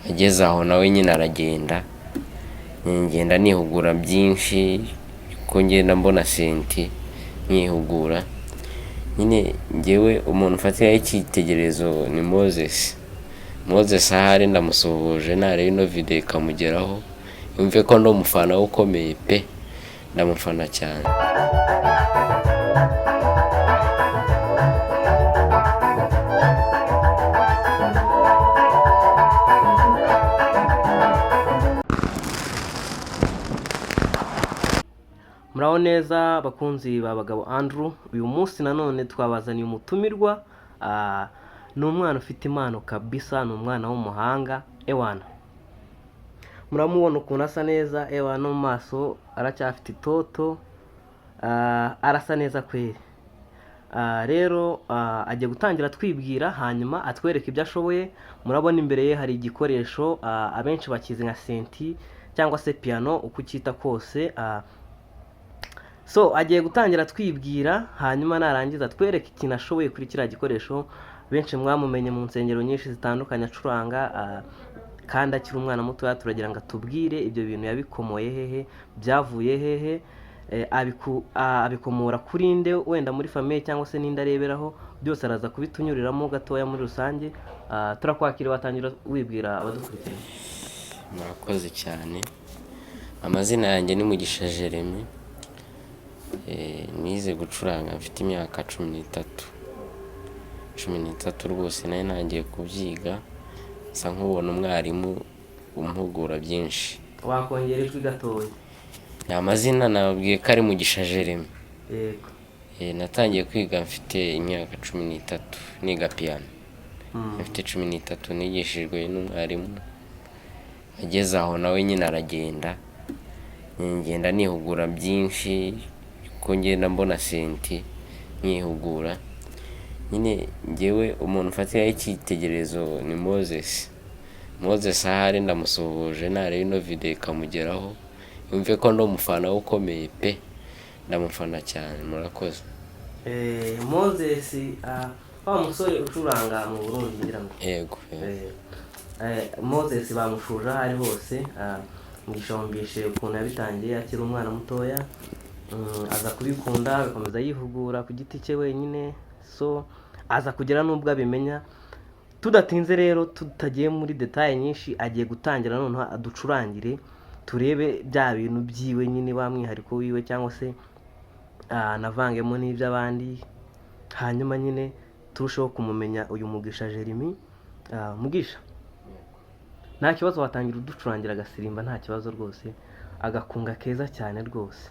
ageze aho nawe nyine aragenda, ngenda nihugura byinshi ko ngenda mbona senti nkihugura. Nyine ngewe umuntu ufatiraho icyitegererezo ni Moses ahari ndamusuhuje, nareba ino video ikamugeraho yumve ko ndi umufana we ukomeye pe, ndamufana cyane. Muraho neza bakunzi babagabo Andrew, uyu munsi nanone twabazaniye umutumirwa, ni umwana ufite impano kabisa, ni umwana w'umuhanga ewana. Muramubona ukuntu asa neza ewana, no mu maso aracyafite itoto, arasa neza kweri. Rero agiye gutangira twibwira, hanyuma atwereka ibyo ashoboye. Murabona imbere ye hari igikoresho abenshi bakizi nka senti cyangwa se piano uko ucyita kose. So agiye gutangira twibwira, hanyuma narangiza twereke ikintu ashoboye kuri kiriya gikoresho. Benshi mwamumenye mu nsengero nyinshi zitandukanye acuranga, kandi akiri umwana mutoya. Turagira ngo atubwire ibyo bintu yabikomoye hehe, byavuye hehe, abikomora kuri nde, wenda muri famiye cyangwa se n'indi areberaho. Byose araza kubitunyuriramo gatoya muri rusange. Turakwakira, watangira wibwira abadukurikira. Murakoze cyane. Amazina yanjye ni Mugisha Jeremy. Nize gucuranga mfite imyaka 13 rwose. Nayo ntangiye kubyiga, nsa nk'ubona umwarimu umpugura byinshi. Wakongera ijwi gatoya? Amazina nababwiye ko ari Mugisha Jeremy. Yego. Natangiye kwiga mfite imyaka 13 niga piano. Mfite 13 nigishijwe n'umwarimu, ageze aho nawe nyine aragenda, ngenda nihugura byinshi ko ngenda mbona senti nkihugura. Nyine ngewe umuntu ufatiraho icyitegererezo ni Moses ahari ndamusuhuje, nareba ino video ikamugeraho yumve ko ndi umufana we ukomeye pe, ndamufana cyane. Murakoze. Moses wa musore ucuranga mu Burundi ngira ngo. Yego. Moses bamushuje ari hose, mwishombishe ukuntu yabitangiye akiri umwana mutoya, aza kubikunda agakomeza yihugura ku giti cye wenyine. So aza kugera n'ubwo abimenya. Tudatinze rero, tutagiye muri detail nyinshi, agiye gutangira noneho aducurangire, turebe bya bintu byiwe nyine, wa mwihariko wiwe cyangwa se navangemo n'iby'abandi, hanyuma nyine turushaho kumumenya uyu Mugisha Jeremy. Mugisha, nta kibazo, watangira uducurangira agasirimba, nta kibazo rwose, agakunga keza cyane rwose.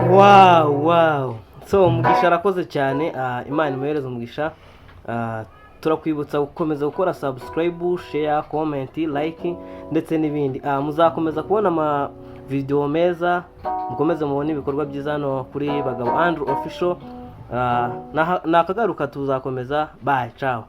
wow so umugisha arakoze cyane, imana imuhereze umugisha. Turakwibutsa gukomeza gukora subscribe, share, comment, like ndetse n'ibindi. Muzakomeza kubona ama video meza, mukomeze mubone ibikorwa byiza hano kuri Bagabo Andrew official. Nakagaruka tuzakomeza. Bye, ciao.